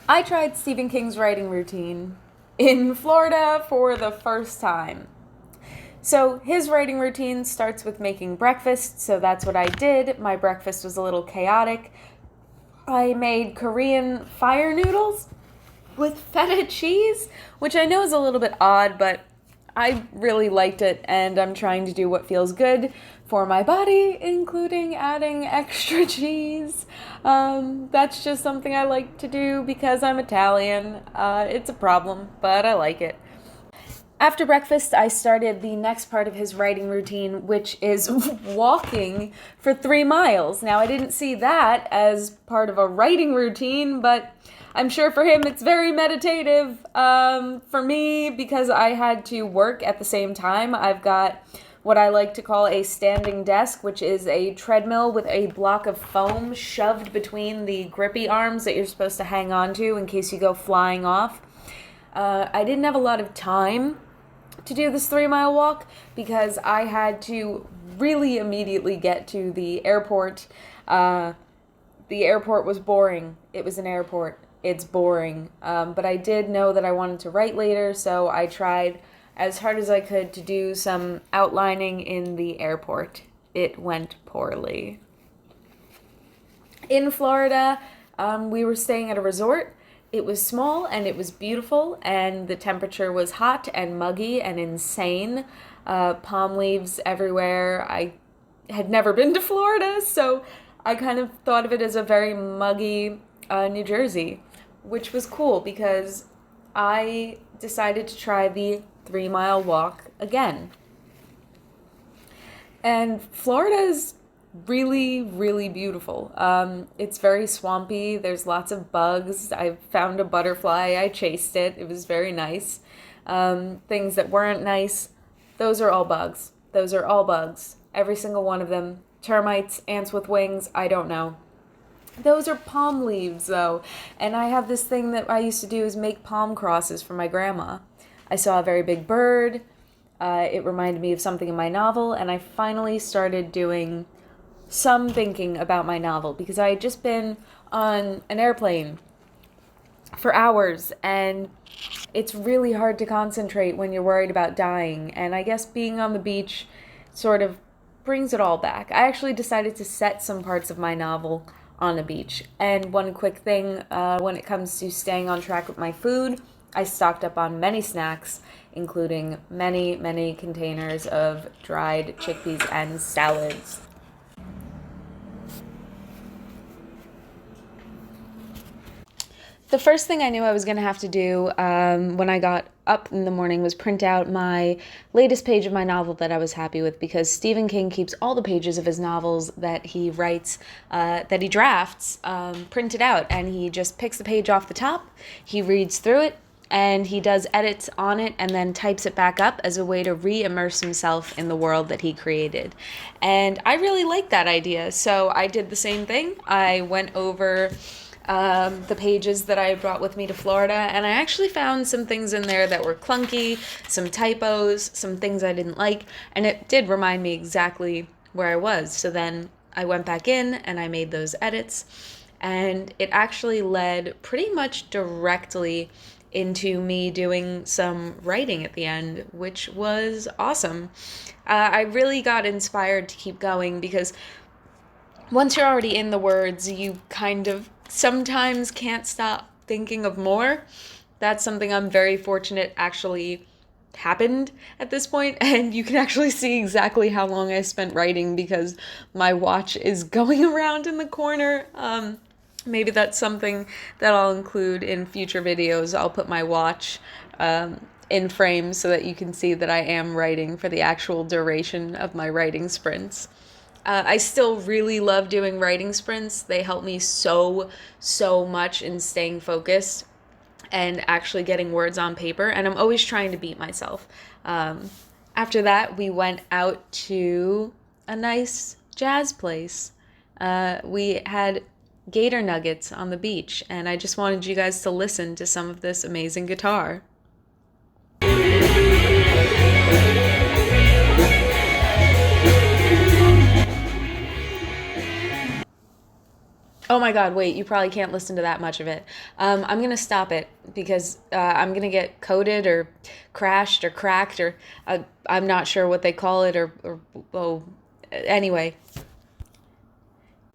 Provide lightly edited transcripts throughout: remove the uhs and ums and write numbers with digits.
I tried Stephen King's writing routine in Florida for the first time. So his writing routine starts with making breakfast, so that's what I did. My breakfast was a little chaotic. I made Korean fire noodles with feta cheese, which I know is a little bit odd, but I really liked it, and I'm trying to do what feels good for my body, including adding extra cheese. That's just something I like to do because I'm Italian. It's a problem, but I like it. After breakfast, I started the next part of his writing routine, which is walking for 3 miles. Now, I didn't see that as part of a writing routine, but I'm sure for him it's very meditative. For me, because I had to work at the same time, I've got what I like to call a standing desk, which is a treadmill with a block of foam shoved between the grippy arms that you're supposed to hang on to in case you go flying off. I didn't have a lot of time to do this 3 mile walk because I had to really immediately get to the airport. The airport was boring. It was an airport. It's boring. But I did know that I wanted to write later, so I tried as hard as I could to do some outlining in the airport. It went poorly. In Florida, we were staying at a resort. It was small and it was beautiful, and the temperature was hot and muggy and insane. Palm leaves everywhere. I had never been to Florida, so I kind of thought of it as a very muggy New Jersey, which was cool because I decided to try the 3 mile walk again. And Florida is really, really beautiful. It's very swampy. There's lots of bugs. I found a butterfly. I chased it. It was very nice. Things that weren't nice, those are all bugs. Those are all bugs. Every single one of them. Termites, ants with wings, I don't know. Those are palm leaves, though. And I have this thing that I used to do is make palm crosses for my grandma. I saw a very big bird. It reminded me of something in my novel, and I finally started doing some thinking about my novel because I had just been on an airplane for hours, and it's really hard to concentrate when you're worried about dying. And I guess being on the beach sort of brings it all back. I actually decided to set some parts of my novel on a beach. And one quick thing, when it comes to staying on track with my food, I stocked up on many snacks, including many, many containers of dried chickpeas and salads. The first thing I knew I was going to have to do when I got up in the morning was print out my latest page of my novel that I was happy with, because Stephen King keeps all the pages of his novels that he writes, that he drafts, printed out, and he just picks the page off the top, he reads through it, and he does edits on it and then types it back up as a way to re-immerse himself in the world that he created. And I really like that idea, so I did the same thing. I went over the pages that I brought with me to Florida, and I actually found some things in there that were clunky, some typos, some things I didn't like, and it did remind me exactly where I was. So then I went back in and I made those edits, and it actually led pretty much directly into me doing some writing at the end, which was awesome. I really got inspired to keep going because once you're already in the words, you kind of sometimes can't stop thinking of more. That's something I'm very fortunate actually happened at this point, and you can actually see exactly how long I spent writing because my watch is going around in the corner. Maybe that's something that I'll include in future videos. I'll put my watch in frame so that you can see that I am writing for the actual duration of my writing sprints. I still really love doing writing sprints. They help me so much in staying focused and actually getting words on paper, and I'm always trying to beat myself. After that, we went out to a nice jazz place. We had gator nuggets on the beach, and I just wanted you guys to listen to some of this amazing guitar. Oh my God, wait, you probably can't listen to that much of it. I'm gonna stop it because I'm gonna get coded or crashed or cracked or I'm not sure what they call it or oh, anyway.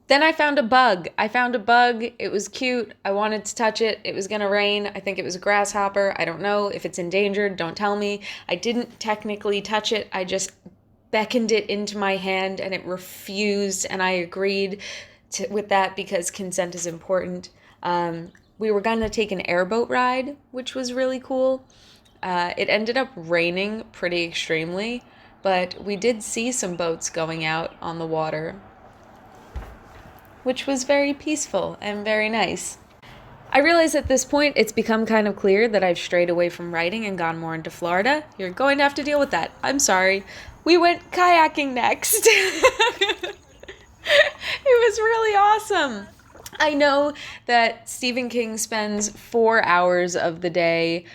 Then I found a bug. I found a bug. It was cute. I wanted to touch it. It was gonna rain. I think it was a grasshopper. I don't know if it's endangered. Don't tell me. I didn't technically touch it. I just beckoned it into my hand and it refused, and I agreed with that because consent is important. We were going to take an airboat ride, which was really cool. It ended up raining pretty extremely, but we did see some boats going out on the water, which was very peaceful and very nice. I realize at this point it's become kind of clear that I've strayed away from writing and gone more into Florida. You're going to have to deal with that. I'm sorry. We went kayaking next. It was really awesome. I know that Stephen King spends 4 hours of the day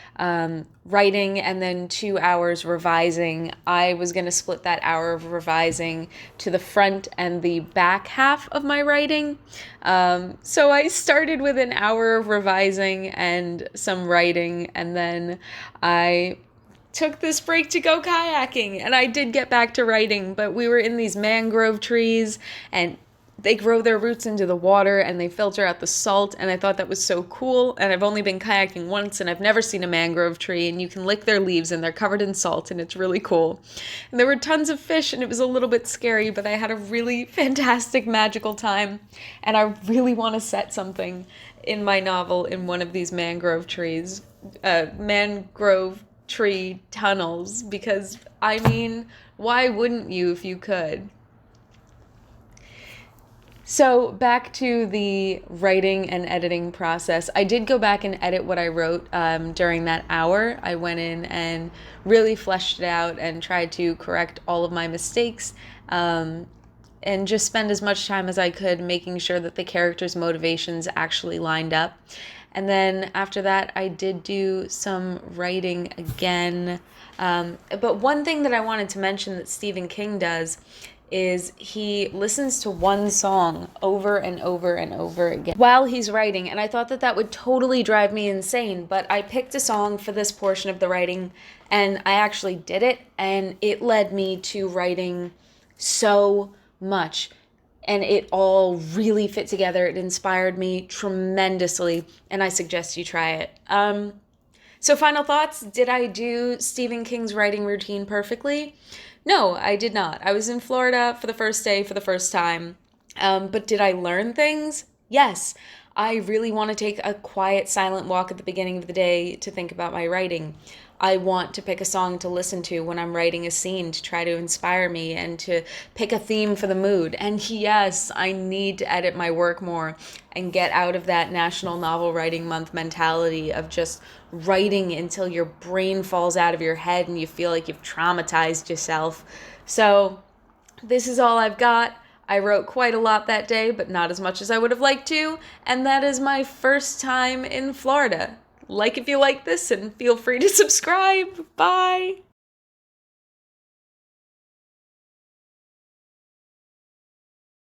writing and then 2 hours revising. I was going to split that hour of revising to the front and the back half of my writing. So I started with an hour of revising and some writing, and then I took this break to go kayaking, and I did get back to writing, but we were in these mangrove trees and they grow their roots into the water and they filter out the salt, and I thought that was so cool. And I've only been kayaking once and I've never seen a mangrove tree, and you can lick their leaves and they're covered in salt and it's really cool. And there were tons of fish and it was a little bit scary, but I had a really fantastic magical time, and I really want to set something in my novel in one of these mangrove trees, mangrove tree tunnels, because I mean, why wouldn't you if you could? So back to the writing and editing process. I did go back and edit what I wrote during that hour. I went in and really fleshed it out and tried to correct all of my mistakes, and just spend as much time as I could making sure that the characters' motivations actually lined up. And then after that, I did do some writing again. But one thing that I wanted to mention that Stephen King does is he listens to one song over and over and over again while he's writing. And I thought that that would totally drive me insane, but I picked a song for this portion of the writing and I actually did it, and it led me to writing so much. And it all really fit together. It inspired me tremendously, and I suggest you try it. So final thoughts, did I do Stephen King's writing routine perfectly? No, I did not. I was in Florida for the first day for the first time. But did I learn things? Yes. I really want to take a quiet, silent walk at the beginning of the day to think about my writing. I want to pick a song to listen to when I'm writing a scene to try to inspire me and to pick a theme for the mood. And yes, I need to edit my work more and get out of that National Novel Writing Month mentality of just writing until your brain falls out of your head and you feel like you've traumatized yourself. So this is all I've got. I wrote quite a lot that day, but not as much as I would have liked to. And that is my first time in Florida. Like if you like this, and feel free to subscribe. Bye.